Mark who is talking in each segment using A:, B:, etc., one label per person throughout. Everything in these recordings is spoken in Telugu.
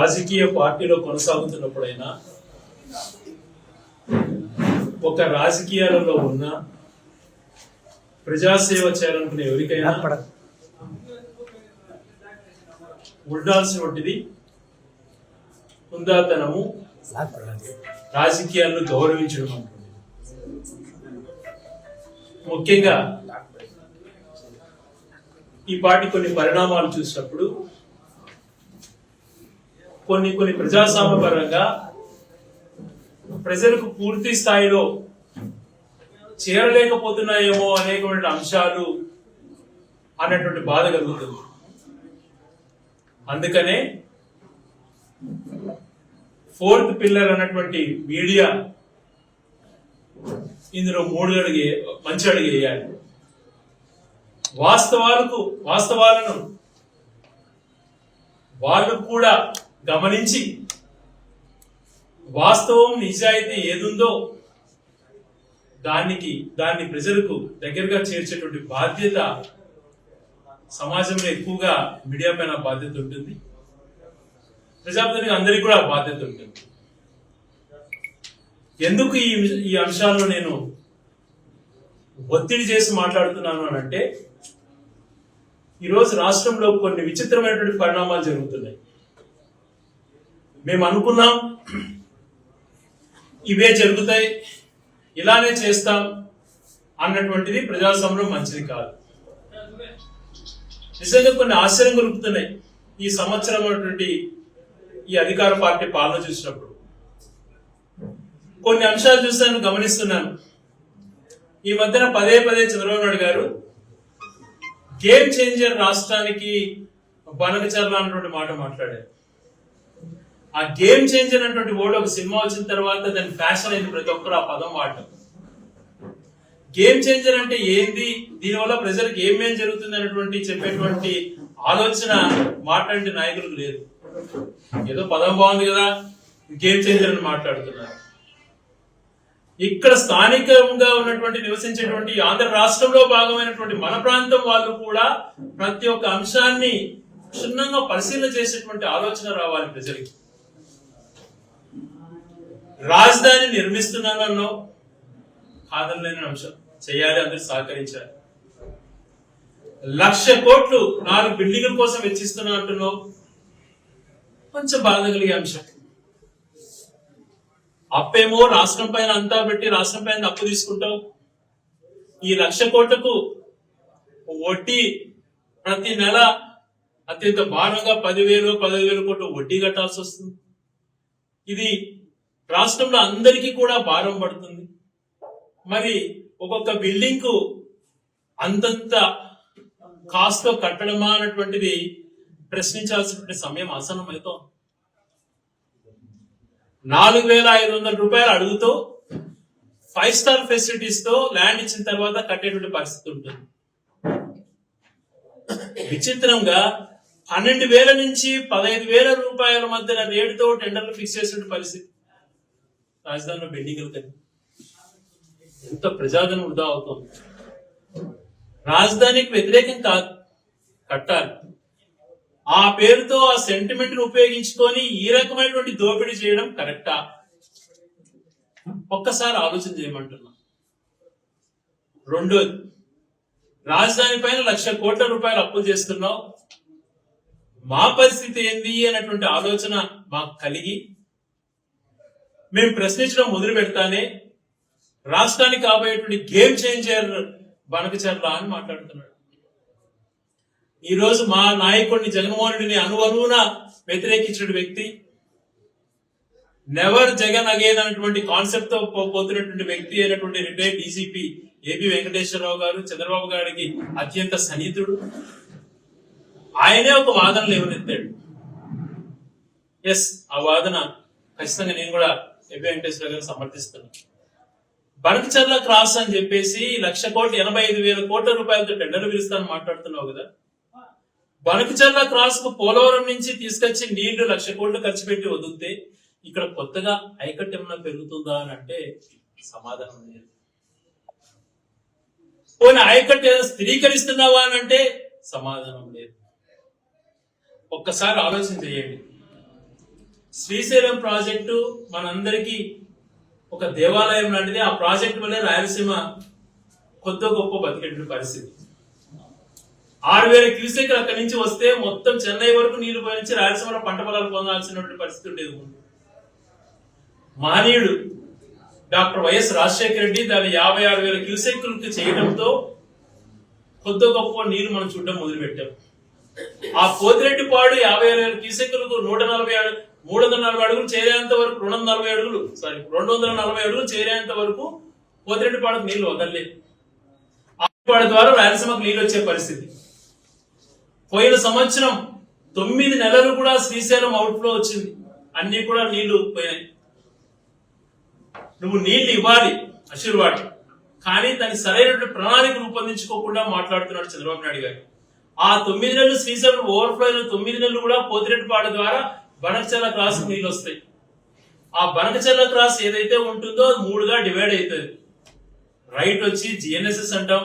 A: రాజకీయ పార్టీలో కొనసాగుతున్నప్పుడైనా ఒక రాజకీయాలలో ఉన్న ప్రజాసేవ చేయాలనుకునే ఎవరికైనా ఉండాల్సినటువంటిది హుందాతనము, రాజకీయాలను గౌరవించడం అంటుంది. ముఖ్యంగా ఈ పార్టీ కొన్ని పరిణామాలు చూసినప్పుడు కొన్ని ప్రజాస్వామ్యపరంగా ప్రజలకు పూర్తి స్థాయిలో చేరలేకపోతున్నాయేమో అనేటువంటి అంశాలు అన్నటువంటి బాధ కలుగుతుంది. అందుకనే ఫోర్త్ పిల్లర్ అన్నటువంటి మీడియా ఇందులో మంచి అడుగు వేయాలి. వాస్తవాలను వాళ్ళు కూడా గమనించి వాస్తవం నిజాయితీ ఏదుందో దాన్ని ప్రజలకు దగ్గరగా చేర్చేటువంటి బాధ్యత సమాజంలో ఎక్కువగా మీడియా పైన బాధ్యత ఉంటుంది. ప్రజాప్రతినిధులకు అందరికీ కూడా బాధ్యత ఉంటుంది. ఎందుకు ఈ అంశాల్లో నేను ఒత్తిడి చేసి మాట్లాడుతున్నాను అని అంటే, ఈరోజు రాష్ట్రంలో కొన్ని విచిత్రమైనటువంటి పరిణామాలు జరుగుతున్నాయి. మేము అనుకున్నాం ఇవే జరుగుతాయి, ఇలానే చేస్తాం అన్నటువంటిది ప్రజాస్వామ్యంలో మంచిది కాదు. నిజంగా కొన్ని ఆశ్చర్యం కలుగుతున్నాయి ఈ సంవత్సరం అటువంటి ఈ అధికార పార్టీ పాలన చూసినప్పుడు. కొన్ని అంశాలు చూస్తాను, గమనిస్తున్నాను. ఈ మధ్యన పదే చంద్రబాబు నాయుడు గారు గేమ్ చేంజర్ రాష్ట్రానికి బనకచర్ల అన్నటువంటి మాట మాట్లాడారు. ఆ గేమ్ చేంజర్ అన్నటువంటి వర్డ్ ఒక సినిమా వచ్చిన తర్వాత దాని ఫ్యాషన్ అయింది, ప్రతి ఒక్కరు ఆ పదం వాడటం. గేమ్ చేంజర్ అంటే ఏంది, దీనివల్ల ప్రజలకు ఏమేం జరుగుతుంది అనేటువంటి చెప్పేటువంటి ఆలోచన మాట్లాడే నాయకులకు లేదు. ఏదో పదం బాగుంది కదా గేమ్ చేంజర్ అని మాట్లాడుతున్నారు. ఇక్కడ స్థానికంగా ఉన్నటువంటి నివసించేటువంటి ఆంధ్ర రాష్ట్రంలో భాగమైనటువంటి మన ప్రాంతం వాళ్ళు కూడా ప్రతి ఒక్క అంశాన్ని క్షుణ్ణంగా పరిశీలన చేసేటువంటి ఆలోచన రావాలి ప్రజలకి. రాజధాని నిర్మిస్తున్నానో కాదనలేని అంశం, చేయాలి, అందరూ సహకరించాలి. 1,00,000 కోట్లు 4 బిల్డింగుల కోసం వెచ్చిస్తున్నా అంటున్నావు, కొంచెం బాధ కలిగే అంశం. అప్పేమో రాష్ట్రం పైన అంతా పెట్టి రాష్ట్రం పైన అప్పు తీసుకుంటావు. ఈ 1,00,000 కోట్లకు వడ్డీ ప్రతి నెల అత్యంత భారంగా 10,000 కోట్లు వడ్డీ కట్టాల్సి వస్తుంది. ఇది రాష్ట్రంలో అందరికీ కూడా భారం పడుతుంది. మరి ఒక్కొక్క బిల్డింగ్ కు అంతంత కాస్ట్ తో కట్టడమా అన్నటువంటిది ప్రశ్నించాల్సినటువంటి సమయం ఆసన్నమైతోంది. 4,500 రూపాయలు అడుగుతూ 5 స్టార్ ఫెసిలిటీస్ తో ల్యాండ్ ఇచ్చిన తర్వాత కట్టేటువంటి పరిస్థితి ఉంటుంది. విచిత్రంగా 12,000 నుంచి 15,000 రూపాయల మధ్య రేటుతో టెండర్లు ఫిక్స్ చేసిన పరిస్థితి రాజధానిలో బిల్డింగ్లు కలిగి. ఎంత ప్రజాధనం వృధా అవుతుంది. రాజధానికి వ్యతిరేకం కాదు, కట్టాలి. ఆ పేరుతో ఆ సెంటిమెంట్ ను ఉపయోగించుకొని ఈ రకమైనటువంటి దోపిడీ చేయడం కరెక్టా? ఒక్కసారి ఆలోచన చేయమంటున్నా. రెండోది, రాజధాని పైన 1,00,000 కోట్ల రూపాయలు అప్పులు చేస్తున్నావు, మా పరిస్థితి ఏంది అన్నటువంటి ఆలోచన మాకు కలిగి మేము ప్రశ్నించడం మొదలు పెడతానే రాష్ట్రానికి కాబోయేటువంటి గేమ్ చేంజర్ బనకచర్ల అని మాట్లాడుతున్నాడు. ఈ రోజు మా నాయకుడిని జగన్మోహన్ రెడ్డిని అనువనువున వ్యతిరేకించిన వ్యక్తి, నెవర్ జగన్ అగైన్ అనేటువంటి కాన్సెప్ట్ తో పోతున్నటువంటి వ్యక్తి అయినటువంటి రిటైర్డ్ డీజీపీ ఏపీ వెంకటేశ్వరరావు గారు చంద్రబాబు గారికి అత్యంత సన్నిహితుడు. ఆయనే ఒక వాదన లేవనెత్తాడు. ఎస్, ఆ వాదన ఖచ్చితంగా నేను కూడా ఏపీ వెంకటేశ్వరరావు గారిని సమర్థిస్తున్నాను. బనకచర్ల క్రాస్ అని చెప్పేసి 1,00,000 కోట్లు 85,000 కోట్ల రూపాయలతో టెండర్లు పిలుస్తానని మాట్లాడుతున్నావు కదా. బనకచర్ల క్రాస్ కు పోలవరం నుంచి తీసుకొచ్చి నీళ్లు 1,00,000 కోట్లు ఖర్చు పెట్టి వదిలితే ఇక్కడ కొత్తగా ఐకట్ ఏమన్నా పెరుగుతుందా అని అంటే సమాధానం లేదు. పోనీ ఐకట్ స్థిరీకరిస్తున్నావా అని అంటే సమాధానం లేదు. ఒక్కసారి ఆలోచన చేయండి. శ్రీశైలం ప్రాజెక్టు మనందరికీ ఒక దేవాలయం లాంటిది. ఆ ప్రాజెక్టు వల్లే రాయలసీమ కొత్త గొప్ప బతికేటువంటి పరిస్థితి. 6,000 క్యూసెక్లు అక్కడి నుంచి వస్తే మొత్తం చెన్నై వరకు నీళ్లు పోయించి రాయలసీమలో పంట పొలాలు పొందాల్సినటువంటి పరిస్థితి ఉండేది. మహనీయుడు డాక్టర్ వైఎస్ రాజశేఖర రెడ్డి దాన్ని 56,000 క్యూసెక్లకు చేయడంతో కొద్ది గొప్ప నీళ్లు మనం చూడడం మొదలుపెట్టాం. ఆ పోతిరెడ్డిపాడు 50,000 క్యూసెక్లకు 340 అడుగులు చేరేంత వరకు 240 అడుగులు చేరేంత వరకు పోతిరెడ్డిపాడుకు నీళ్లు వదలలేదు. ఆ ద్వారా రాయలసీమకు నీళ్ళు వచ్చే పరిస్థితి. పోయిన సంవత్సరం 9 నెలలు కూడా శ్రీశైలం అవుట్ఫ్లో వచ్చింది, అన్ని కూడా నీళ్లు పోయినాయి. నువ్వు నీళ్లు ఇవ్వాలి ఆశీర్వాదం, కానీ దానికి సరైనటువంటి ప్రణాళిక రూపొందించుకోకుండా మాట్లాడుతున్నాడు చంద్రబాబు నాయుడు గారు. ఆ 9 నెలలు శ్రీశైలం ఓవర్ఫ్లో 9 నెలలు కూడా పోతిరెడ్డిపాడు ద్వారా బనకచర్ల క్రాస్ నీళ్ళు వస్తాయి. ఆ బనకచర్ల క్రాస్ ఏదైతే ఉంటుందో అది 3గా డివైడ్ అవుతుంది. రైట్ వచ్చి జిఎన్ఎస్ఎస్ అంటాం,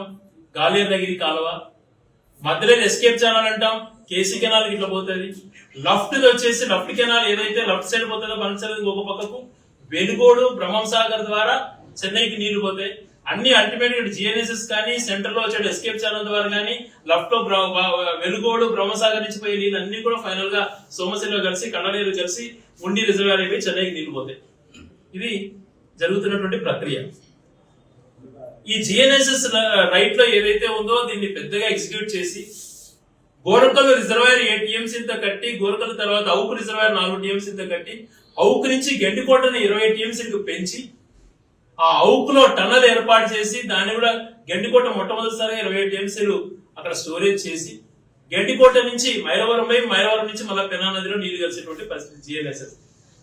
A: గాలేర్నగిరి కాలువ, మధ్యలో ఎస్కేప్ ఛానల్ అంటాం, కేసీ కెనాల్ ఇట్లా పోతుంది. లెఫ్ట్ వచ్చేసి లెఫ్ట్ కెనాల్ ఏదైతే లెఫ్ట్ సైడ్ పోతుందో బనకచర్ల ఇంకొక పక్కకు వెలుగోడు బ్రహ్మం సాగర్ ద్వారా చెన్నైకి నీళ్లు పోతాయి. అన్ని అల్టిమేట్ గా జిఎన్ఎస్ఎస్ కానీ సెంటర్ లో వచ్చే ఎస్కేప్ ఛానల్ ద్వారా కానీ లెఫ్ట్ లో వెలుగోడు బ్రహ్మసాగర్ నుంచి పోయే నీళ్ళు అన్ని కూడా ఫైనల్ గా సోమశిల కలిసి కన్నడేరు కలిసి ఉండి రిజర్వాయర్ అయిపోయి చెన్నైకి నీళ్లు పోతాయి. ఇది జరుగుతున్నటువంటి ప్రక్రియ. ఈ జిఎన్ఎస్ఎస్ రైట్ లో ఏదైతే ఉందో దీన్ని పెద్దగా ఎగ్జిక్యూట్ చేసి గోరకల్ రిజర్వాయర్ 7 టీఎంసీలతో కట్టి, గోరకల్ తర్వాత అవుకు రిజర్వాయర్ 4 టీఎంసీలతో కట్టి, అవుకు నుంచి గెండికోటని 20 టీఎంసీలకు పెంచి ఆ అవుకులో టన్నల్ ఏర్పాటు చేసి దాన్ని కూడా గెండికోట మొట్టమొదటిసారిగా 20 టీఎంసీలు అక్కడ స్టోరేజ్ చేసి గెండికోట నుంచి మైలవరం పోయి మైలవరం నుంచి మళ్ళీ పెన్నా నదిలో నీళ్లు కలిసేటువంటి పరిస్థితి జిఎన్ఎస్ఎస్.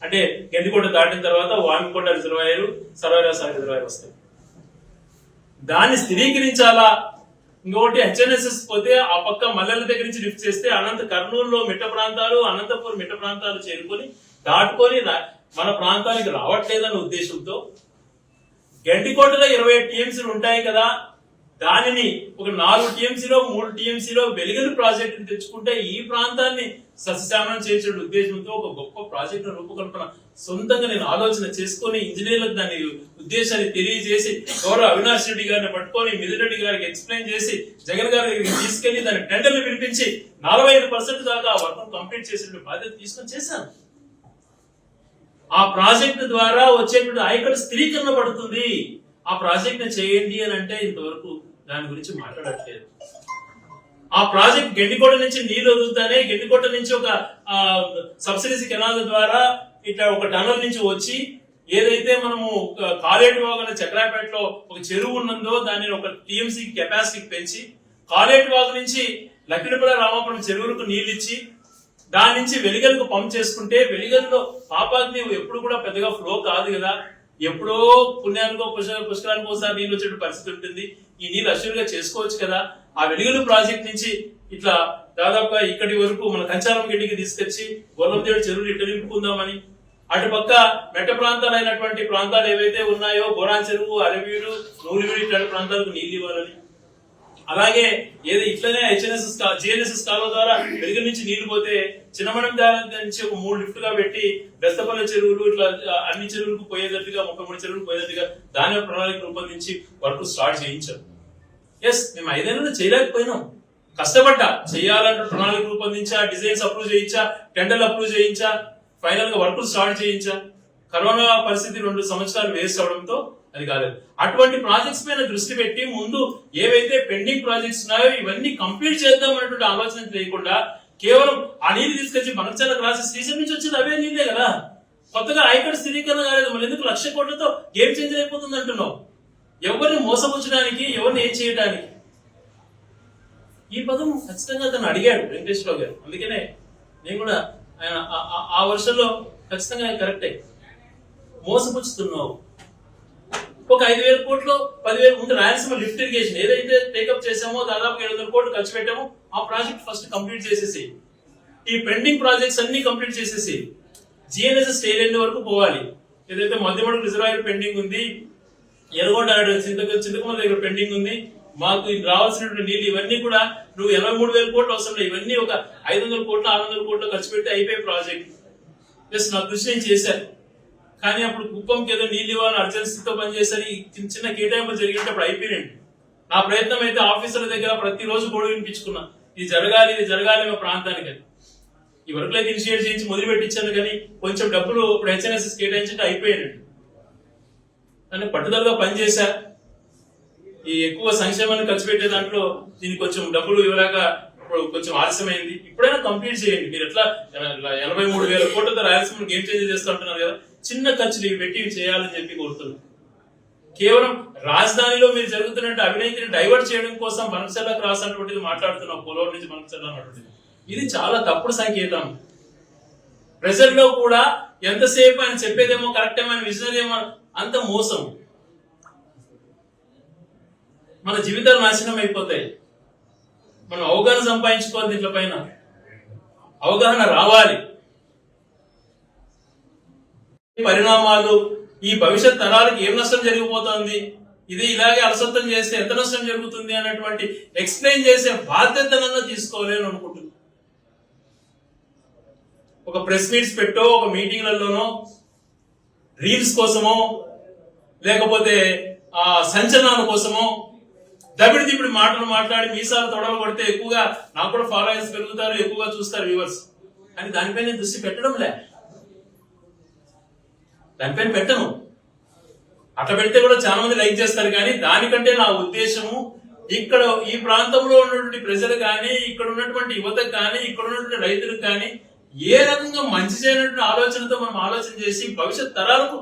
A: అంటే గెండికోట దాటిన తర్వాత వామికోట రిజర్వాయర్, సర్వరాసాగర్ రిజర్వాయర్ వస్తాయి. దాన్ని స్థిరీకరించాలా. ఇంకొకటి హెచ్ఎన్ఎస్ఎస్ పోతే ఆ పక్క మల్లెల దగ్గర నుంచి లిఫ్ట్ చేస్తే కర్నూలులో మిట్ట ప్రాంతాలు, అనంతపూర్ మిట్ట ప్రాంతాలు చేరుకొని దాటుకొని మన ప్రాంతానికి రావట్లేదన్న ఉద్దేశంతో గండికోటలో 20 టీఎంసీలు ఉంటాయి కదా, దానిని ఒక 4 టీఎంసీలో 3 టీఎంసీలో వెలుగలు ప్రాజెక్టు తెచ్చుకుంటే ఈ ప్రాంతాన్ని సస్యశ్యామలం చేసే ఉద్దేశంతో ఒక గొప్ప ప్రాజెక్టు రూపకల్పన సొంతంగా నేను ఆలోచన చేసుకుని ఇంజనీర్లకు దాని ఉద్దేశాన్ని తెలియజేసి గౌరవ అవినాష్ రెడ్డి గారిని పట్టుకొని మిథున్ రెడ్డి గారికి ఎక్స్ప్లెయిన్ చేసి జగన్ గారి దగ్గరికి తీసుకెళ్లి దాని టెండర్లు పిలిపించి 45% దాకా వర్క్ కంప్లీట్ చేసే బాధ్యత తీసుకొని చేశాను. ఆ ప్రాజెక్టు ద్వారా వచ్చేటువంటి ఆయకట్టు స్థిరీకరణ పడుతుంది. ఆ ప్రాజెక్ట్ ని చేయండి అని అంటే ఇంతవరకు దాని గురించి మాట్లాడట్లేదు. ఆ ప్రాజెక్ట్ గెండికోట నుంచి నీళ్లు వదులుతానే గెండికోట నుంచి ఒక సబ్సిడీ కెనాల్ ద్వారా ఇట్లా ఒక టనల్ నుంచి వచ్చి ఏదైతే మనము కాలేటి వాగు చక్రాపేటలో ఒక చెరువు ఉన్నదో దాన్ని ఒక టీఎంసీ కెపాసిటీ పెంచి కాలేటి వాగు నుంచి లక్కిడిపల్లి రామాపురం చెరువులకు నీళ్లు ఇచ్చి దాని నుంచి వెలిగలకు పంప్ చేసుకుంటే వెలిగల్లో పాపాగ్ని ఎప్పుడు కూడా పెద్దగా ఫ్లో కాదు కదా, ఎప్పుడో పుణ్యానికో పుష్కరానికో ఒకసారి నీళ్ళు వచ్చే పరిస్థితి ఉంటుంది. ఈ నీళ్ళు అష్యూర్గా చేసుకోవచ్చు కదా. ఆ వెలుగులు ప్రాజెక్ట్ నుంచి ఇట్లా దాదాపుగా ఇక్కడి వరకు మన కంచారం గడ్డికి తీసుకొచ్చి గొల్లదేవుడి చెరువులు ఇట్లా నింపుకుందామని, అటుపక్క మెట్ట ప్రాంతాలైనటువంటి ప్రాంతాలు ఏవైతే ఉన్నాయో గోరాన్ చెరువు, అరవీడు, నూలివీడు ఇట్లాంటి ప్రాంతాలకు నీళ్ళు ఇవ్వాలని, అలాగే ఏదో ఇట్లనే జిఎన్ఎస్ఎస్ కాలువ ద్వారా వెలుగు నుంచి నీళ్లు పోతే చిన్నమడం నుంచి ఒక 3 లిఫ్ట్ గా పెట్టి బెస్తపల్లి చెరువులు ఇట్లా అన్ని చెరువులకు పోయేటట్టుగా 33 చెరువులు పోయేటట్టుగా దాని ప్రణాళిక రూపొందించి వర్క్ స్టార్ట్ చేయించాం. ఎస్, మేము 5 నెలలు చేయలేకపోయినాం, కష్టపడ్డా. చేయాలంటే ప్రణాళిక రూపొందించా, డిజైన్స్ అప్రూవ్ చేయించా, టెండర్లు అప్రూవ్ చేయించా, ఫైనల్ గా వర్క్ స్టార్ట్ చేయించా. కరోనా పరిస్థితి 2 సంవత్సరాలు వేస్ట్ అవడంతో అది కాలేదు. అటువంటి ప్రాజెక్ట్స్ పైన దృష్టి పెట్టి ముందు ఏవైతే పెండింగ్ ప్రాజెక్ట్స్ ఉన్నాయో ఇవన్నీ కంప్లీట్ చేద్దాం అనేటువంటి ఆలోచన లేకుండా కేవలం ఆ నీళ్ళు తీసుకొచ్చి బనకచర్ల రాసి శ్రీశైలం నుంచి వచ్చేది అవే నీళ్ళే కదా, కొత్తగా ఆయకట్టు స్థిరీకరణ కాలేదు. మళ్ళీ ఎందుకు 1,00,000 కోట్లతో గేమ్ చేంజర్ అయిపోతుంది అంటున్నావు? ఎవరిని మోసపుచ్చడానికి, ఎవరిని ఏం చేయడానికి? ఈ పదం ఖచ్చితంగా అతను అడిగాడు వెంకటేశ్వరరావు గారు. అందుకనే నేను కూడా ఆయన ఆ వర్షంలో ఖచ్చితంగా కరెక్టే. మోసపుచ్చుతున్నావు. ఒక 5,000 కోట్లు 10,000 ముందు రాయలసీమ లిఫ్ట్ ఇరిగేషన్ ఏదైతే టేకప్ చేసామో దాదాపు 700 కోట్లు ఖర్చు పెట్టామో ఆ ప్రాజెక్ట్ ఫస్ట్ కంప్లీట్ చేసేసి ఈ పెండింగ్ ప్రాజెక్ట్స్ అన్ని కంప్లీట్ చేసేసి జిఎన్ఎస్ఎస్ టైల్ ఎండ్ వరకు పోవాలి. ఏదైతే మధ్యమడుగు రిజర్వాయర్ పెండింగ్ ఉంది, ఎర్రగొండ చింతకొండ దగ్గర పెండింగ్ ఉంది, మాకు రావాల్సినటువంటి నీళ్ళు ఇవన్నీ కూడా నువ్వు 83,000 కోట్లు అవసరం లేదు. ఇవన్నీ ఒక 500 కోట్లు 600 కోట్లు ఖర్చు పెట్టి అయిపోయే ప్రాజెక్ట్. ప్లస్ నా కృషి నేను చేశాను. కానీ అప్పుడు కుప్పంకి ఏదో నీళ్ళు ఇవ్వాలని అర్జెన్సీతో పనిచేసరి చిన్న కేటాయింపులు జరిగేటప్పుడు అయిపోయినండి. నా ప్రయత్నం అయితే ఆఫీసర్ల దగ్గర ప్రతిరోజు గొడవ వినిపించుకున్నా, ఇది జరగాలి మా ప్రాంతానికి అని. ఈ వర్క్ అయితే ఇనిషియేట్ చేయించి మొదలు పెట్టించాను, కానీ కొంచెం డబ్బులు ఇప్పుడు హెచ్ఎన్ఎస్ఎస్ కేటాయించి అయిపోయానండి. కానీ పట్టుదలగా పనిచేశా. ఈ ఎక్కువ సంక్షేమాన్ని ఖర్చు పెట్టే దాంట్లో దీనికి కొంచెం డబ్బులు ఇవ్వలేక కొంచెం ఆలస్యమైంది. ఇప్పుడైనా కంప్లీట్ చేయండి. మీరు ఎట్లా 83,000 కోట్లతో రాయలసీమ గేమ్ చేంజ్ చేస్తూ ఉంటున్నారు కదా, చిన్న ఖర్చులు ఇవి పెట్టి ఇవి చేయాలని చెప్పి కోరుతున్నాను. కేవలం రాజధానిలో మీరు జరుగుతున్న అవినీతిని డైవర్ట్ చేయడం కోసం మనసెల్లా క్రాస్ అటువంటిది మాట్లాడుతున్నాం, పోలవరం నుంచి మనసెల్లా అన్నటువంటిది. ఇది చాలా తప్పుడు సంకేతం. ప్రజల్లో కూడా ఎంతసేపు ఆయన చెప్పేదేమో కరెక్ట్ ఏమో, విజనరీ ఏమో, అంత మోసం. మన జీవితాలు నాశనం అయిపోతాయి. మనం అవగాహన సంపాదించుకోవాలి, దీంట్లో పైన అవగాహన రావాలి. పరిణామాలు ఈ భవిష్యత్ తరాలకు ఏం నష్టం జరిగిపోతుంది, ఇది ఇలాగే అలసత్వం చేస్తే ఎంత నష్టం జరుగుతుంది అనేటువంటి ఎక్స్ప్లెయిన్ చేసే బాధ్యతలను తీసుకోవాలి అని అనుకుంటున్నాను. ఒక ప్రెస్ మీట్స్ పెట్టో, ఒక మీటింగ్లలోనో, రీల్స్ కోసమో, లేకపోతే సంచలనాల కోసమో దబిడి మాటలు మాట్లాడి మీసాలు తొడలు కొడితే ఎక్కువగా నాకు కూడా ఫాలోవర్స్ పెరుగుతారు, ఎక్కువగా చూస్తారు వ్యూవర్స్. కానీ దానిపైన దృష్టి పెట్టడం లే, దానిపైన పెట్టను. అట్లా పెడితే కూడా చాలా మంది లైక్ చేస్తారు. కానీ దానికంటే నా ఉద్దేశము ఇక్కడ ఈ ప్రాంతంలో ఉన్నటువంటి ప్రజలు కానీ, ఇక్కడ ఉన్నటువంటి యువతకు కానీ, ఇక్కడ ఉన్నటువంటి రైతులకు కానీ ఏ రకంగా మంచి చేయనటువంటి ఆలోచనతో మనం ఆలోచన చేసి భవిష్యత్ తరాలకు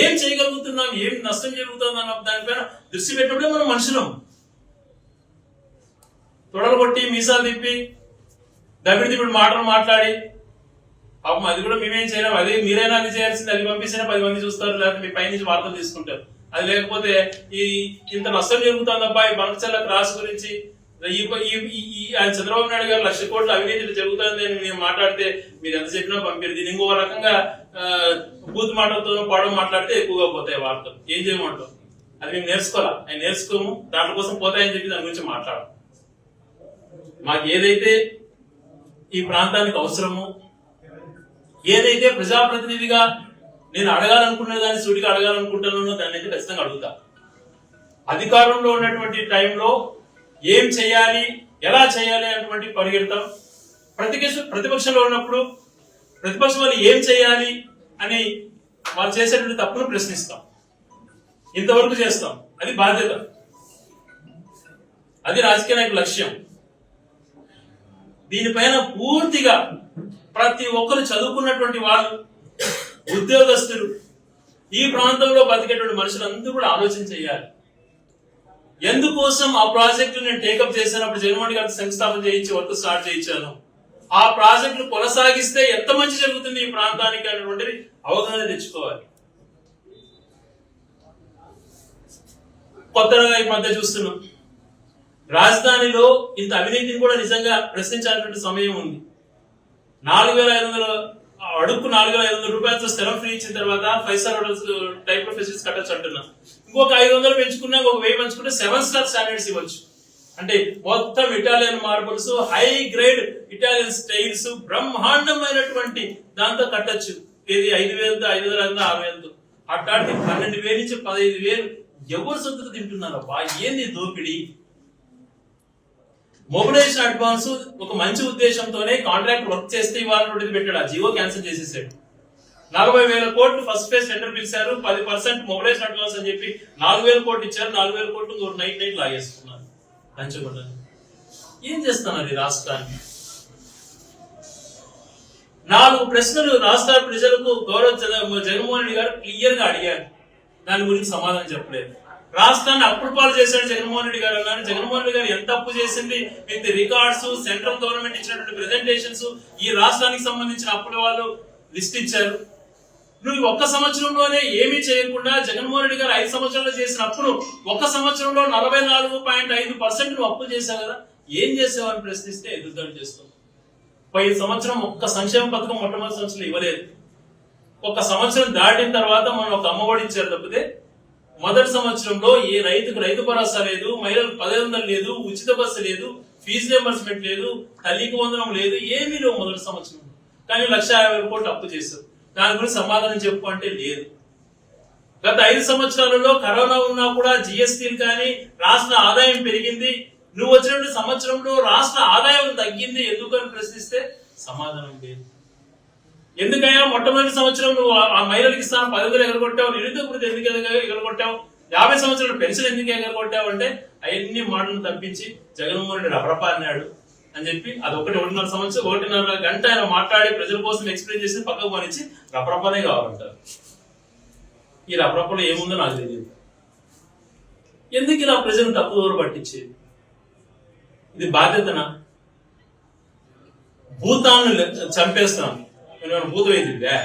A: ఏం చేయగలుగుతున్నాం, ఏం నష్టం జరుగుతుంది అన్న దానిపైన దృష్టి పెట్టినప్పుడే మనం మనుషులం. తొడలు కొట్టి మీసాలు తిప్పి దబిడి మాటలు మాట్లాడి పాపం అది కూడా మేమేం చేయలేం. అది మీరైనా అది చేయాల్సింది. అది పంపిస్తేనే 10 మంది చూస్తారు, లేకపోతే మీ పైనుంచి వార్తలు తీసుకుంటారు. అది లేకపోతే ఇంత నష్టం జరుగుతుందబ్బా ఈ బనకచెర్ల క్రాస్ గురించి, ఆయన చంద్రబాబు నాయుడు గారు 1,00,000 కోట్ల అవినీతి జరుగుతుంది అని నేను మాట్లాడితే మీరు ఎంత చెప్పినా పంపారు. దీన్ని ఇంకో రకంగా బూత్ మాటలతో పొడవ మాట్లాడితే ఎక్కువగా పోతాయి వార్తలు. ఏం చేయమంటాం, అది మేము నేర్చుకోవాలా. ఆయన నేర్చుకోము, దాంట్లో కోసం పోతాయని చెప్పి దాని గురించి మాట్లాడాలి. మాకు ఏదైతే ఈ ప్రాంతానికి అవసరమో, ఏదైతే ప్రజాప్రతినిధిగా నేను అడగాలనుకునే దాన్ని సూటిగా అడగాలనుకుంటున్నానో దాన్ని అయితే ఖచ్చితంగా అడుగుతా. అధికారంలో ఉన్నటువంటి టైంలో ఏం చేయాలి, ఎలా చేయాలి అటువంటి పరిగెడతాం. ప్రతిపక్షంలో ఉన్నప్పుడు ప్రతిపక్షం వాళ్ళు ఏం చేయాలి అని వాళ్ళు చేసేటువంటి తప్పును ప్రశ్నిస్తాం. ఇంతవరకు చేస్తాం, అది బాధ్యత, అది రాజకీయ నాయకుల లక్ష్యం. దీనిపైన పూర్తిగా ప్రతి ఒక్కరు చదువుకున్నటువంటి వాళ్ళు, ఉద్యోగస్తులు, ఈ ప్రాంతంలో బతికేటువంటి మనుషులందరూ కూడా ఆలోచన చేయాలి. ఎందుకోసం ఆ ప్రాజెక్టు నేను టేకప్ చేసినప్పుడు జగన్మోహన్ గారికి శంకుస్థాపన చేయించి వర్క్ స్టార్ట్ చేయించాను. ఆ ప్రాజెక్టులు కొనసాగిస్తే ఎంత మంచి జరుగుతుంది ఈ ప్రాంతానికి అనేటువంటిది అవగాహన తెచ్చుకోవాలి. కొత్తగా ఈ మధ్య చూస్తున్నాం, రాజధానిలో ఇంత అవినీతిని కూడా నిజంగా ప్రశ్నించాల్సిన సమయం ఉంది. 4,500 అడుగు 4,500 రూపాయలతో స్థలం ఫ్రీ ఇచ్చిన తర్వాత 5 star hotels type of facilities కట్టచ్చు అంటున్నాం. ఇంకొక 500 పెంచుకున్నా, ఒక 1000 పెంచుకుంటే 7 స్టార్ స్టాండర్డ్స్ ఇవ్వచ్చు. అంటే మొత్తం Italian marbles, high grade Italian styles, బ్రహ్మాండమైనటువంటి దాంతో కట్టచ్చు. ఇది 5,000తో, 5,500, 6,000తో. అట్లాంటి 12,000 నుంచి 15,000 ఎవరు సొంతకు తింటున్నారు అబ్బా? ఏంది దోపిడీ? మొబిలైజేషన్ అడ్వాన్స్ ఒక మంచి ఉద్దేశంతోనే కాంట్రాక్ట్ వర్క్ చేస్తే ఇవ్వాలన్నది పెట్టాడు. ఆ జీవో క్యాన్సిల్ చేసేసాడు. 40,000 కోట్లు ఫస్ట్ ఫేజ్ టెండర్ పిలిచారు, 10% మొబిలైజేషన్ అడ్వాన్స్ అని చెప్పి 4,000 కోట్లు ఇచ్చారు. 4,000 కోట్లు నైట్ లాగేసుకున్నారు లంచగొండ. ఏం చేస్తున్నారు ఈ రాష్ట్రాన్ని? 4 ప్రశ్నలు రాష్ట్ర ప్రజలకు జగన్మోహన్ రెడ్డి గారు క్లియర్ గా అడిగారు, దాని గురించి సమాధానం చెప్పలేదు. రాష్ట్రాన్ని అప్పుల పాలు చేశాడు జగన్మోహన్ రెడ్డి గారు అన్నారు. జగన్మోహన్ రెడ్డి గారు ఎంత అప్పు చేసింది విత్ రికార్డ్స్, సెంట్రల్ గవర్నమెంట్ ఇచ్చినటువంటి ప్రెజెంటేషన్స్, ఈ రాష్ట్రానికి సంబంధించిన అప్పుల వాళ్ళు లిస్ట్ ఇచ్చారు. నువ్వు ఒక్క సంవత్సరంలోనే ఏమీ చేయకుండా జగన్మోహన్ రెడ్డి గారు 5 సంవత్సరాలు చేసిన అప్పులు ఒక్క సంవత్సరంలో 44.5% నువ్వు అప్పులు చేశావు కదా, ఏం చేసావు అని ప్రశ్నిస్తే ఎదురుదాడి చేస్తావు. 5 సంవత్సరం ఒక్క సంక్షేమ పథకం మొట్టమొదటి సంవత్సరం ఇవ్వలేదు. ఒక సంవత్సరం దాటిన తర్వాత మనం ఒక అమ్మఒడి ఇచ్చారు తప్పితే మొదటి సంవత్సరంలో ఏ రైతుకు రైతు భరోసా లేదు, మహిళలకు 1,000 లేదు, ఉచిత బస్సు లేదు, ఫీజు రియంబర్స్మెంట్ లేదు, తల్లికి వందనం లేదు, ఏమీ లేవు మొదటి సంవత్సరం. కానీ 1,50,000 కోట్లు అప్పు చేశారు. దాని గురించి సమాధానం చెప్పు అంటే లేదు. గత 5 సంవత్సరాలలో కరోనా ఉన్నా కూడా జిఎస్టీలు కానీ రాష్ట్ర ఆదాయం పెరిగింది, నువ్వు వచ్చినటువంటి సంవత్సరంలో రాష్ట్ర ఆదాయం తగ్గింది ఎందుకని ప్రశ్నిస్తే సమాధానం లేదు. ఎందుకయ్యా మొట్టమొదటి సంవత్సరం నువ్వు ఆ మహిళలకు ఇస్తాను 10,000 ఎగరగొట్టావు, నిరుద్యోగ వృత్తి ఎందుకు ఎగరగొట్టావు, 50 సంవత్సరాల పెన్షన్ ఎందుకు ఎగరగొట్టావు అంటే అవన్నీ మాటలు తప్పించి జగన్మోహన్ రెడ్డి రపరపా అన్నాడు అని చెప్పి అది 1.5 సంవత్సరం 1.5 గంట ఆయన మాట్లాడి ప్రజల కోసం ఎక్స్ప్లెయిన్ చేసి పక్కకు పనిచ్చి రపరపానే కావాలంటారు. ఈ రపరపలో ఏముందో నాకు తెలియదు. ఎందుకు ఇలా ప్రజలు తప్పు దూరం పట్టించేది? ఇది బాధ్యతనా? భూతాలను చంపేస్తాం, భూతం ఏంటిదే?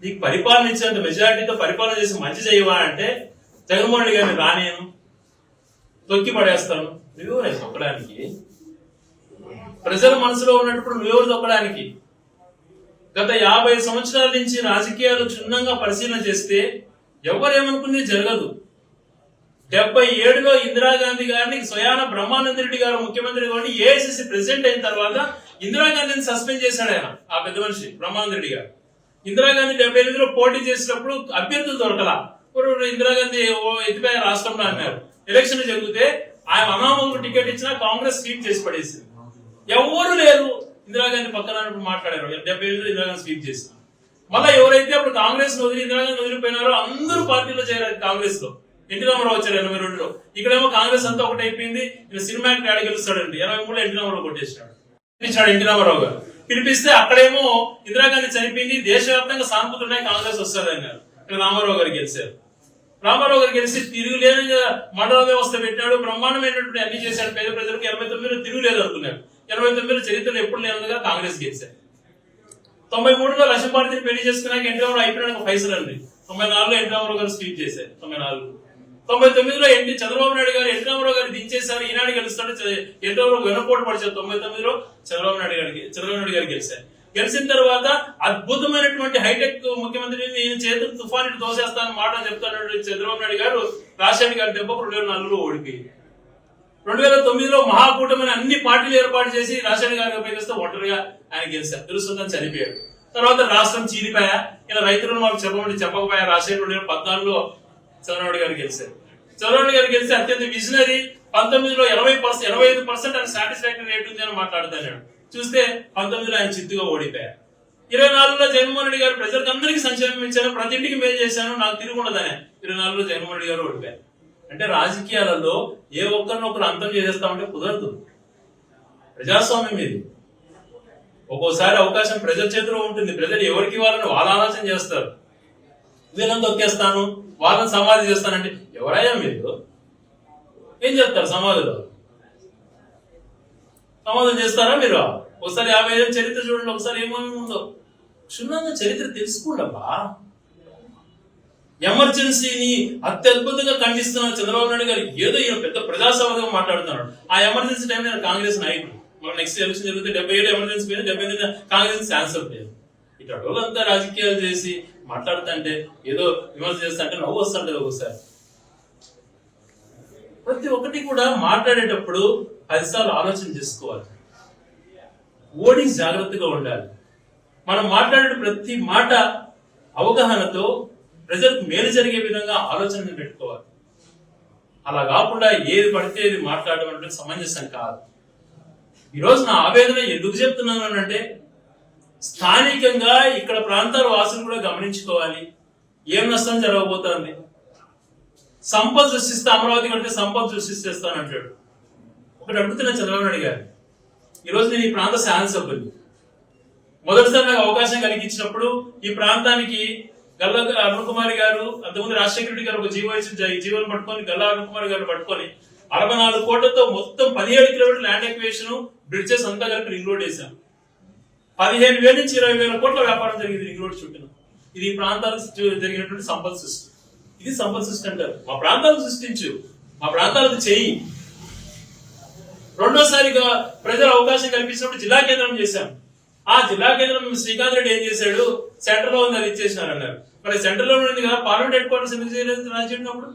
A: నీకు పరిపాలన ఇచ్చేంత మెజారిటీతో పరిపాలన చేసి మంచి చేయవా అంటే జగన్మోహన్ రెడ్డి గారిని రానేను, తొక్కి పడేస్తాను. నువ్వెవరు తొక్కడానికి? ప్రజల మనసులో ఉన్నప్పుడు నువ్వెవరు తొక్కడానికి? గత 50 సంవత్సరాల నుంచి రాజకీయాలు క్షుణ్ణంగా పరిశీలన చేస్తే ఎవరేమనుకుంది జరగదు. 77లో ఇందిరాగాంధీ గారిని స్వయాన బ్రహ్మానంద రెడ్డి గారు ముఖ్యమంత్రి గారిని ఏఐసిసి ప్రెసిడెంట్ అయిన తర్వాత ఇందిరాగాంధీని సస్పెండ్ చేశాడు ఆయన, ఆ పెద్ద మనిషి బ్రహ్మానంద రెడ్డి గారు. ఇందిరాగాంధీ 78లో పోటీ చేసినప్పుడు అభ్యర్థులు దొరకలా, ఇందిరాగాంధీ ఎత్తిపోయే రాష్ట్రంలో అన్నారు. ఎలక్షన్ జరిగితే ఆయన అనామకు టికెట్ ఇచ్చినా కాంగ్రెస్ స్వీప్ చేసి పడేసింది. ఎవరు లేరు ఇందిరాగాంధీ పక్కన మాట్లాడారు. 77లో ఇందిరాగాంధీ స్వీప్ చేసిన మళ్ళీ ఎవరైతే అప్పుడు కాంగ్రెస్ వదిలి ఇందిరాగాంధీ వదిలిపోయినారో అందరూ పార్టీలో చేరారు. కాంగ్రెస్ లో ఎన్టీ రామారావు వచ్చారు 82లో. ఇక్కడేమో కాంగ్రెస్ అంతా ఒకటి అయిపోయింది. సినిమాకి యాడ్ గెలుస్తాడండి. 83లో ఎన్టీ రామారావు కొట్టేసినాడు. ఎన్టీ రామారావు గారు పిలిపిస్తే అక్కడేమో ఇందిరాగాంధీ చనిపోయింది, దేశవ్యాప్తంగా సానుభూతులు ఉన్నాయి, కాంగ్రెస్ వస్తుంది అన్నారు. ఇక్కడ రామారావు గారు గెలిచారు. రామారావు గారు గెలిచి తిరుగులేని మండల వ్యవస్థ పెట్టాడు, బ్రహ్మాండమైనటువంటి అన్ని చేశాడు. పేద ప్రజలకు 89లో తిరుగులేదు అనుకున్నాడు. 89లో చరిత్రలో ఎప్పుడు లేనుగా కాంగ్రెస్ గెలిచారు. 93లో లక్ష్మీపార్టీని పెళ్లి చేసుకున్నాక ఎన్టీ రామారావు అయిపోయినాక పైసలు అండి. 94లో ఎన్టీ రామారావు గారు స్వీప్ చేశారు. 99లో చంద్రబాబు నాయుడు గారు ఎన్టీ రామారావు గారు దించేశారు. ఈనాడు గెలుస్తాడు, ఎన్టీ రామారావు వెనపోటు పడిచారు. 99లో చంద్రబాబు నాయుడు గారు గెలిచారు. గెలిచిన తర్వాత అద్భుతమైనటువంటి హైటెక్ ముఖ్యమంత్రిని నేను చేతులు తుఫాను తోసేస్తానని మాట చెప్తాడు చంద్రబాబు నాయుడు గారు. రాజశేఖర్ గారి దెబ్బకు 2004లో ఓడిపోయింది. 2009లో మహాకూటమిని అన్ని పార్టీలు ఏర్పాటు చేసి రాజశేఖర్ గారికి ఉపయోగిస్తే ఒంటరిగా ఆయన గెలిచారు. తెలుస్తుందని చనిపోయాడు. తర్వాత రాష్ట్రం చీలిపోయా, ఇలా రైతులను మాకు చెప్పకపోయా. రాజశేఖర్ 2014లో చంద్రబాబు గారు గెలిచారు. చంద్రబాబు గారు గెలిచి అత్యంత విజనరీ 19లో 85% ఆయన సాటిస్ఫాక్టరీ రేట్ ఉంది అని మాట్లాడుతున్నాడు. చూస్తే 19లో ఆయన చిత్తుగా ఓడిపోయారు. 24లో జగన్మోహన్ రెడ్డి గారు ప్రజలకు అందరికీ సంక్షేమం ఇచ్చాను, ప్రతి ఇంటికి మేలు చేశాను, నాకు తిరిగి ఉండదనే 24లో జగన్మోహన్ రెడ్డి గారు ఓడిపోయారు. అంటే రాజకీయాలలో ఏ ఒక్కరినొకరు అంతం చేసేస్తామంటే కుదరదు. ప్రజాస్వామ్యం ఇది. ఒక్కోసారి అవకాశం ప్రజల చేతిలో ఉంటుంది. ప్రజలు ఎవరికి వాళ్ళని వాళ్ళ ఆలోచన చేస్తారు. వీళ్ళని తొక్కేస్తాను, వాళ్ళని సమాధి చేస్తానంటే ఎవరయ్యా మీరు? ఏం చెప్తారు సమాధిలో? సమాధం చేస్తారా మీరు? ఒకసారి 50 ఏళ్ళ చరిత్ర చూడండి, ఒకసారి ఏమేమి ఉందో క్షుణ్ణంగా చరిత్ర తెలుసుకోండబ్బా. ఎమర్జెన్సీని అత్యద్భుతంగా ఖండిస్తున్న చంద్రబాబు నాయుడు గారు ఏదో ఈయన పెద్ద ప్రజాసభగా మాట్లాడుతున్నాడు. ఆ ఎమర్జెన్సీ టైంలో కాంగ్రెస్ నాయకుడు మన నెక్స్ట్ ఎలక్షన్ జరిగితే 77 ఎమర్జెన్సీ పోయినా 78 కాంగ్రెస్ ఆన్సర్ లేదు. ఇటు అడవులంతా రాజకీయాలు చేసి మాట్లాడుతుంటే ఏదో విమర్శ చేస్తా అంటే నవ్వు వస్తుంటది. ఒకసారి ప్రతి ఒక్కటి కూడా మాట్లాడేటప్పుడు 10 సార్లు ఆలోచన చేసుకోవాలి. ఓడి జాగ్రత్తగా ఉండాలి. మనం మాట్లాడే ప్రతి మాట అవగాహనతో ప్రజలకు మేలు జరిగే విధంగా ఆలోచనలు పెట్టుకోవాలి. అలా కాకుండా ఏది పడితే ఏది మాట్లాడడం అంటే సమంజసం కాదు. ఈరోజు నా ఆవేదన ఎందుకు చెప్తున్నాను అంటే స్థానికంగా ఇక్కడ ప్రాంతాల వాసులు కూడా గమనించుకోవాలి. ఏం నష్టం జరగబోతోంది. సంపద సృష్టిస్తే అమరావతి కంటే సంపద సృష్టిస్తానంటాడు. ఒకటి అడుగుతున్నా చంద్రబాబు నాయుడు గారు, ఈరోజు నేను ఈ ప్రాంత శాసనసభ్యుని. మొదటిసారి నాకు అవకాశం కలిగించినప్పుడు ఈ ప్రాంతానికి గల్లా అరుణ్ కుమార్ గారు, అంతకుముందు రాజశేఖర రెడ్డి గారు ఒక జీవోని పట్టుకొని గల్లా అరుణ్ కుమార్ గారు పట్టుకొని 64 కోట్లతో మొత్తం 17 కిలోమీటర్ ల్యాండ్ ఎక్వేషన్, బ్రిడ్జెస్ అంతా కలిపి రింగ్ రోడ్ వేశాం. 15,000 నుంచి 20,000 కోట్ల వ్యాపారం జరిగింది రింగ్ రోడ్ చుట్టూ. ఇది ఈ ప్రాంతాలకు జరిగినటువంటి సంపద సృష్టి. ఇది సంపద సృష్టి అంటారు. మా ప్రాంతాలకు సృష్టించు, మా ప్రాంతాలకు చేయి. రెండోసారిగా ప్రజలు అవకాశం కల్పించినప్పుడు జిల్లా కేంద్రం చేశాం. ఆ జిల్లా కేంద్రం శ్రీకాంత్ రెడ్డి ఏం చేశాడు, సెంటర్ లో ఉంది అది ఇచ్చేసినారు అన్నారు. మరి సెంటర్ లో ఉండింది కదా, పార్లమెంట్ హెడ్ క్వార్టర్స్ ఎందుకు చేయలేదు రాయచోటినప్పుడు?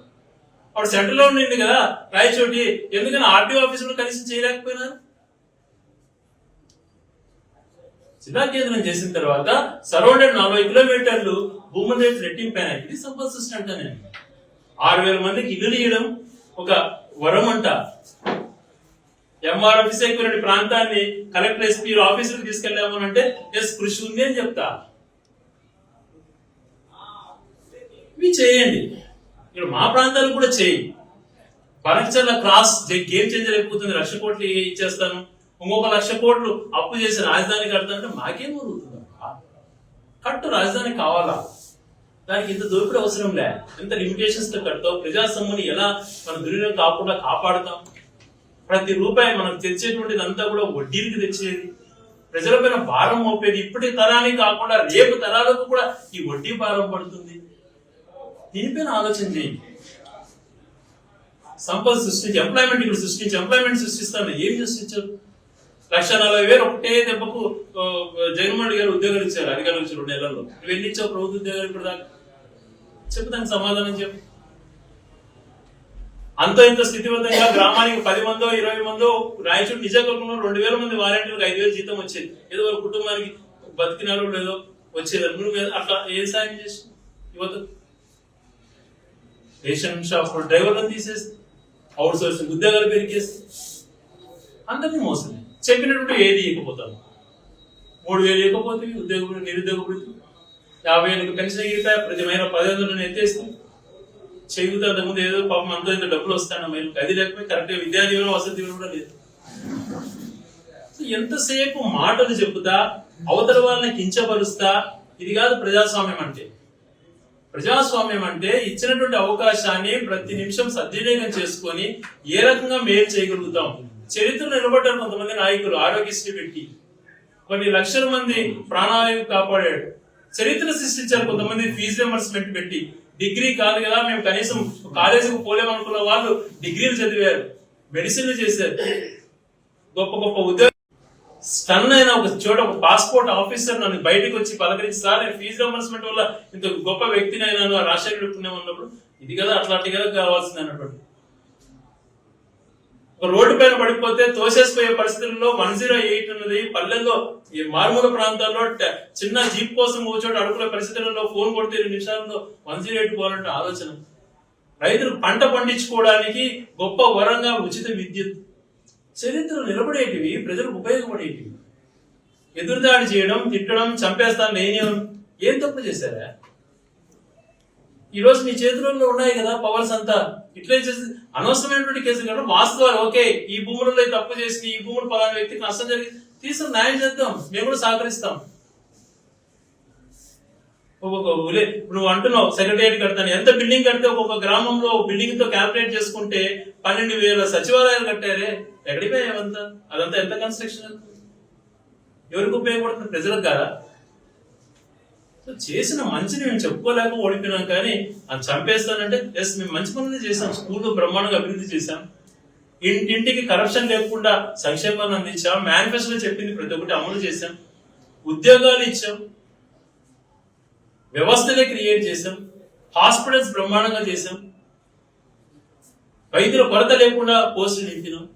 A: అప్పుడు సెంటర్ లో ఉండింది కదా రాయచోటి, ఎందుకని ఆర్టీఓ ఆఫీసులో కలిసి చేయలేకపోయినారు? జిల్లా కేంద్రం చేసిన తర్వాత సరౌండెడ్ 40 కిలోమీటర్లు భూముల రేట్లు రెట్టింపైన. ఇది సంపద సృష్టి అంట. నేను 6,000 మందికి ఇల్లు ఇవ్వడం ఒక వరం అంట. ఎంఆర్ ఆఫీస్ ఎక్కువ ప్రాంతాన్ని కలెక్టర్ ఎస్పీ ఆఫీసులకు తీసుకెళ్లాము అంటే ఎస్ కృషి ఉంది అని చెప్తా. ఇవి చేయండి. ఇక్కడ మా ప్రాంతాలు కూడా చేయి. బనకచర్ల క్రాస్ గేమ్ చేంజర్ అయిపోతుంది. 1,00,000 కోట్లు ఇచ్చేస్తాను, ఇంకొక 1,00,000 కోట్లు అప్పు చేసి రాజధాని కడతానంటే మాకేం జరుగుతుంది? కట్టు, రాజధాని కావాలా? దానికి ఇంత దోపిడీ అవసరం లే. ఎంత లిమిటేషన్స్ తో కడతావు? ప్రజా సొమ్ముని ఎలా మనం దుర్వినియోగం కాకుండా కాపాడుతాం? ప్రతి రూపాయి మనం తెచ్చేటువంటిది అంతా కూడా వడ్డీలకు తెచ్చేది, ప్రజలపైన భారం మోపేది. ఇప్పటి తరానికి కాకుండా రేపు తరాలకు కూడా ఈ వడ్డీ భారం పడుతుంది. దీనిపైన ఆలోచన చేయండి. సంపద సృష్టించి ఎంప్లాయ్మెంట్ ఇక్కడ సృష్టించి ఎంప్లాయ్మెంట్ సృష్టిస్తాను. ఏం సృష్టించారు? 1,40,000 ఒకటే దెబ్బకు జగన్మోహన్ రెడ్డి గారు ఉద్యోగాలు ఇచ్చారు. అధికారులు వచ్చి 2 నెలల్లో. నువ్వు ఎన్ని ఇచ్చావు ప్రభుత్వ ఉద్యోగాలు ఇప్పుడు దాకా? చెప్పు, దానికి సమాధానం చెప్పు. అంత ఇంత స్థితివంతంగా గ్రామానికి 10 మందో 20 మందో రాయచూరు నిజాకర్గంలో 2,000 మంది వాలంటీర్లకు 5,000 జీతం వచ్చేది. ఏదో ఒక కుటుంబానికి బతికినారో లేదో వచ్చేది. నువ్వు అట్లా ఏ సాయం చేసి యువత? రేషన్ షాప్ డ్రైవర్లను తీసేసి అవుట్ సోర్సింగ్ ఉద్యోగాలు పెరిగేసి అందరినీ మోసం చెప్పినట్టు ఏది ఇవ్వకపోతాను. 3,000 ఇవ్వకపోతే ఉద్యోగ నిరుద్యోగ వృత్తి 50,000 పెన్షన్ ఎగిరిపోయా. ప్రతి మహిళ 10,000 ఎత్తేస్తే చెబుతా. ముందు ఏదో పాపం అంతా ఇంత డబ్బులు వస్తాను మహిళ అది లేకపోతే కరెక్ట్ విద్యా దీవెన వసతి దీవెన కూడా లేదు. ఎంతసేపు మాటలు చెప్పుతా, అవతల వాళ్ళని కించపరుస్తా. ఇది కాదు ప్రజాస్వామ్యం అంటే. ప్రజాస్వామ్యం అంటే ఇచ్చినటువంటి అవకాశాన్ని ప్రతి నిమిషం సద్వినియోగం చేసుకొని ఏ రకంగా మేలు చేయగలుగుతాం. చరిత్రలో నిలబడ్డారు కొంతమంది నాయకులు ఆరోగ్యశ్రీ పెట్టి, కొన్ని లక్షల మంది ప్రాణాయువు కాపాడాడు. చరిత్ర సృష్టించారు కొంతమంది ఫీజు రియంబర్స్మెంట్ పెట్టి. డిగ్రీ కాదు కదా మేము కనీసం కాలేజీకి పోలేమనుకున్న వాళ్ళు డిగ్రీలు చదివారు, మెడిసిన్లు చేశారు. గొప్ప గొప్ప ఉద్యోగం. స్టన్ అయిన ఒక చోట ఒక పాస్పోర్ట్ ఆఫీసర్ నన్ను బయటకు వచ్చి పలకరించి, సార్ నేను ఫీజు రియంబర్స్మెంట్ వల్ల ఇంత గొప్ప వ్యక్తిని అయినాను, రాజశేఖర పుణ్యం ఉన్నప్పుడు ఇది కదా అట్లాంటి కదా కావాల్సింది అన్నటువంటి. ఒక రోడ్డు పైన పడిపోతే తోసేసిపోయే పరిస్థితుల్లో 108 ఉన్నది. పల్లెల్లో ఈ మారుమూల ప్రాంతాల్లో చిన్న జీప్ కోసం కూర్చోటి అడుగుల పరిస్థితులలో ఫోన్ కొడితే 2 నిమిషాల్లో 108 పోవాలంటే ఆలోచన. రైతులు పంట పండించుకోవడానికి గొప్ప వరంగా ఉచిత విద్యుత్. చరిత్ర నిలబడేటివి, ప్రజలకు ఉపయోగపడేటివి. ఎదురుదాడి చేయడం, తిట్టడం, చంపేస్తాను లేని ఏం తప్పు చేశారా? ఈ రోజు మీ చేతులలో ఉన్నాయి కదా పవర్స్ అంతా. ఇట్లే చేసి అనవసరమైనటువంటి కేసులు కదా. వాస్తవాలు ఓకే, ఈ భూములలో తప్పు చేసి ఈ భూములు పలానా వ్యక్తికి నష్టం జరిగి తీసుకుని న్యాయం చేద్దాం, మేము కూడా సహకరిస్తాం. నువ్వు అంటున్నావు సెక్రటేరియట్ కడతాను. ఎంత బిల్డింగ్ కడితే ఒక్కొక్క గ్రామంలో బిల్డింగ్ తో క్యాల్కులేట్ చేసుకుంటే 12,000 సచివాలయాలు కట్టారే. ఎక్కడికి అవంతా? అదంతా ఎంత కన్స్ట్రక్షన్? ఎవరికి ఉపయోగపడుతుంది? ప్రజలకు కదా. చేసిన మంచిని మేము చెప్పుకోలేక ఓడిపోయినాం. కానీ అది చంపేస్తానంటే ఎస్ మేము మంచి పనులు చేసాం. స్కూల్లో బ్రహ్మాండంగా అభివృద్ధి చేశాం. ఇంటింటికి కరప్షన్ లేకుండా సంక్షేమాన్ని అందించాం. మేనిఫెస్టోలో చెప్పింది ప్రతి ఒక్కటి అమలు చేశాం. ఉద్యోగాలు ఇచ్చాం, వ్యవస్థలే క్రియేట్ చేశాం, హాస్పిటల్స్ బ్రహ్మాండంగా చేశాం, వైద్యుల కొరత లేకుండా పోస్టులు నింపినాం.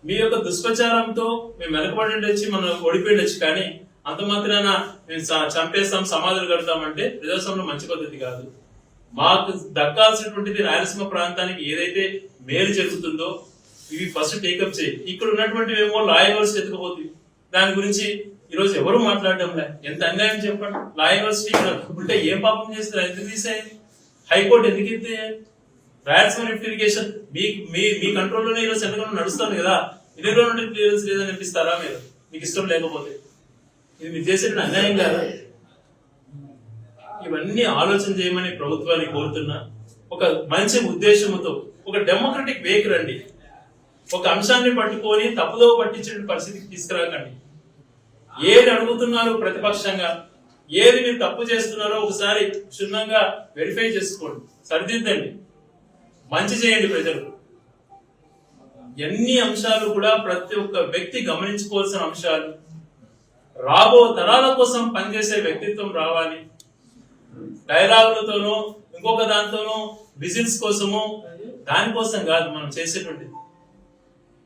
A: మీ యొక్క దుష్ప్రచారంతో మేము వెనకబడి ఉండొచ్చి మనం ఓడిపోయిండొచ్చు. కానీ అంత మాత్రాన మేము చంపేస్తాం సమాధులు కడతామంటే ప్రజాస్వామ్యంలో మంచి పద్ధతి కాదు. మాకు దక్కాల్సినటువంటిది రాయలసీమ ప్రాంతానికి ఏదైతే మేలు జరుగుతుందో ఇవి ఫస్ట్ టేకప్ చేయి. ఇక్కడ ఉన్నటువంటి ఏమో లా యూనివర్సిటీ ఎత్తుకుపోతుంది. దాని గురించి ఈరోజు ఎవరు మాట్లాడడం లే. ఎంత అన్యాయం చెప్పండి. లా యూనివర్సిటీ ఉంటే ఏం పాపం చేస్తారు? ఎందుకు తీసేయాలి? హైకోర్టు ఎందుకు ఎత్తేయాలి? రాయలసీమ లిఫ్ట్ ఇరిగేషన్ మీ కంట్రోల్లోనే ఈరోజు సెంట్రల్ నడుస్తుంది కదా. ఇదిలో నుండి క్లియరెన్స్ లేదని అనిపిస్తారా మీరు? మీకు ఇష్టం లేకపోతే ఇది మీరు చేసేట అన్యాయం కాదా? ఇవన్నీ ఆలోచన చేయమని ప్రభుత్వాన్ని కోరుతున్నా. ఒక మంచి ఉద్దేశంతో ఒక డెమోక్రటిక్ వేకి రండి. ఒక అంశాన్ని పట్టుకొని తప్పుదో పట్టించే పరిస్థితికి తీసుకురాకండి. ఏది అడుగుతున్నారు ప్రతిపక్షంగా, ఏది మీరు తప్పు చేస్తున్నారో ఒకసారి క్షుణ్ణంగా వెరిఫై చేసుకోండి, సరిదిద్దండి, మంచి చేయండి ప్రజలు. ఎన్ని అంశాలు కూడా ప్రతి ఒక్క వ్యక్తి గమనించుకోవాల్సిన అంశాలు. రాబో తరాల కోసం పనిచేసే వ్యక్తిత్వం రావాలి. డైలాగులతోనూ ఇంకొక దాంతోనూ విజిల్స్ కోసము దానికోసం కాదు మనం చేసేటువంటిది.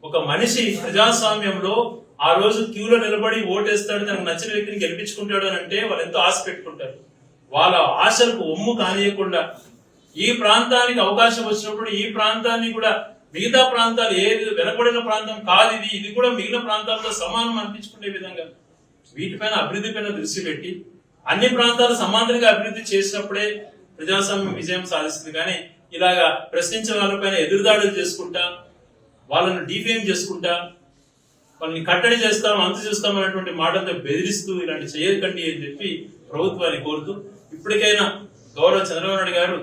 A: ఒక మనిషి ప్రజాస్వామ్యంలో ఆ రోజు క్యూలో నిలబడి ఓటేస్తాడు, తనకు నచ్చిన వ్యక్తిని గెలిపించుకుంటాడు అని అంటే వాళ్ళు ఎంతో ఆశ పెట్టుకుంటారు. వాళ్ళ ఆశలకు ఒమ్ము కానియకుండా ఈ ప్రాంతానికి అవకాశం వచ్చినప్పుడు ఈ ప్రాంతాన్ని కూడా మిగతా ప్రాంతాలు ఏది వెనకబడిన ప్రాంతం కాదు, ఇది కూడా మిగిలిన ప్రాంతాలతో సమానం అనిపించుకునే విధంగా వీటిపైన అభివృద్ధి పైన దృష్టి పెట్టి అన్ని ప్రాంతాలు సమాంతరంగా అభివృద్ధి చేసినప్పుడే ప్రజాస్వామ్యం విజయం సాధిస్తుంది. కానీ ఇలాగా ప్రశ్నించే వాళ్ళపైన ఎదురుదాడులు చేసుకుంటా, వాళ్ళను డిఫేమ్ చేసుకుంటా, వాళ్ళని కట్టడి చేస్తాం, అంత చేస్తాం అనేటువంటి మాటలతో బెదిరిస్తూ ఇలాంటి చేయకండి అని చెప్పి ప్రభుత్వాన్ని కోరుతూ, ఇప్పటికైనా గౌరవ చంద్రబాబు నాయుడు గారు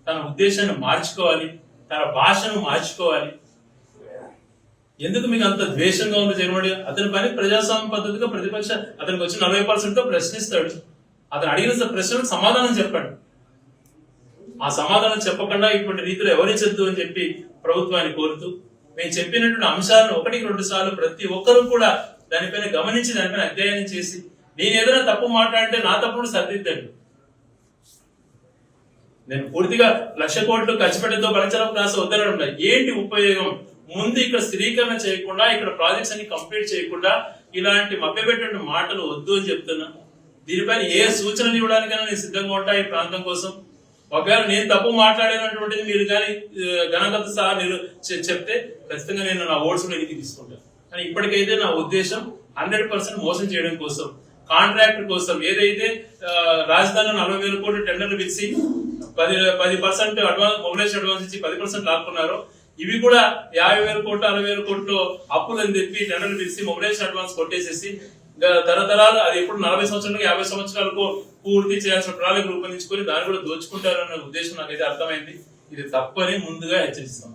A: తన ఉద్దేశాన్ని మార్చుకోవాలి, తన భాషను మార్చుకోవాలి. ఎందుకు మీకు అంత ద్వేషంగా ఉంది జగన్మోహన్? అతని పని ప్రజాస్వామ్య పద్ధతిగా ప్రతిపక్ష అతనికి వచ్చి 40% ప్రశ్నిస్తాడు. అతను అడిగిన ప్రశ్నలకు సమాధానం చెప్పండి. ఆ సమాధానం చెప్పకుండా ఇటువంటి రీతిలో ఎవరించద్దు అని చెప్పి ప్రభుత్వాన్ని కోరుతూ, మేము చెప్పినటువంటి అంశాలను 1-2 సార్లు ప్రతి ఒక్కరూ కూడా దానిపైన గమనించి దానిపైన అధ్యయనం చేసి, నేను ఏదైనా తప్పు మాట్లాడితే నా తప్పును సరిదిద్దండి. నేను పూర్తిగా 1,00,000 కోట్లు ఖర్చు పెట్టేదో బలచలం క్లాస్ వద్దనడం ఏంటి ఉపయోగం? ముందు ఇక్కడ స్థిరీకరణ చేయకుండా, ఇక్కడ ప్రాజెక్ట్స్ అన్ని కంప్లీట్ చేయకుండా ఇలాంటి మభ్యపెట్టిన మాటలు వద్దు అని చెప్తున్నా. దీనిపైన ఏ సూచనలు ఇవ్వడానికైనా నేను సిద్ధంగా ఉంటా ఈ ప్రాంతం కోసం. ఒకవేళ నేను తప్పు మాట్లాడినటువంటిది మీరు కానీ గణగత సహా మీరు చెప్తే ఖచ్చితంగా నేను నా ఓట్స్ కూడా ఎన్నిక తీసుకుంటాను. కానీ ఇప్పటికైతే నా ఉద్దేశం 100% మోసం చేయడం కోసం, కాంట్రాక్ట్ కోసం, ఏదైతే రాజధానిలో 40,000 కోట్లు టెండర్లు పిలిచి 10% అడ్వాన్స్ మొబిలైజేషన్ అడ్వాన్స్ ఇచ్చి 10% లాక్కున్నారో, ఇవి కూడా 50,000 కోట్లు 60,000 కోట్లు అప్పులు అని చెప్పి టెండర్లు పిలిచి మొబిలైజేషన్ అడ్వాన్స్ కొట్టేసేసి తరతరాలు అది ఎప్పుడు 40 సంవత్సరాలకు 50 సంవత్సరాలకు పూర్తి చేయాల్సిన ప్రణాళిక రూపొందించుకొని దాన్ని కూడా దోచుకుంటారన్న ఉద్దేశం నాకైతే అర్థమైంది. ఇది తప్పని ముందుగా హెచ్చరిస్తాం.